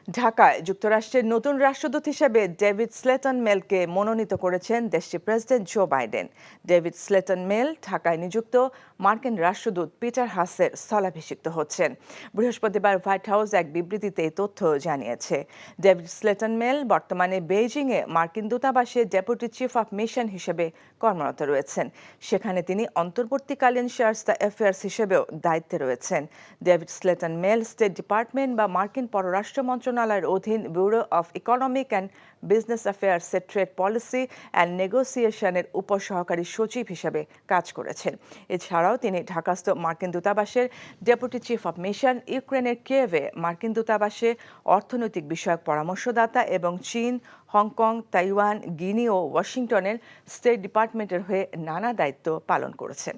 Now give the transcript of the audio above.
ঢাকায় যুক্তরাষ্ট্রের নতুন রাষ্ট্রদূত হিসেবে ডেভিড স্লেটন মেলকে মনোনীত করেছেন দেশটির president Joe Biden. David Slayton Meale ঢাকায় নিযুক্ত মার্কিন রাষ্ট্রদূত পিটার হাসের স্থলাভিষিক্ত হচ্ছেন। বৃহস্পতিবার হোয়াইট হাউস এক বিবৃতিতে এই তথ্য জানিয়েছে। ডেভিড স্লেটন মেল বর্তমানে বেইজিংয়ে মার্কিন দূতাবাসে ডেপুটি চিফ অফ মিশন হিসেবে কর্মরত রয়েছেন। সেখানে তিনি অন্তর্বর্তীকালীন শায়স্তা অ্যাফেয়ার্স হিসেবেও দায়িত্বে রয়েছেন। ডেভিড স্লেটন মেল স্টেট ডিপার্টমেন্ট বা মার্কিন পররাষ্ট্র মন্ত্রণালয়ের অধীন bureau of economic and business অ্যাফেয়ার্সের ট্রেড পলিসি অ্যান্ড নেগোসিয়েশনের উপসহকারী সচিব হিসেবে কাজ করেছেন। এছাড়াও তিনি ঢাকাস্থ মার্কিন দূতাবাসের ডেপুটি চিফ অফ মিশন, ইউক্রেনের কিয়েভে মার্কিন দূতাবাসে অর্থনৈতিক বিষয়ক পরামর্শদাতা এবং চীন, হংকং, তাইওয়ান, গিনি ও ওয়াশিংটনের স্টেট ডিপার্টমেন্টের হয়ে নানা দায়িত্ব পালন করেছেন।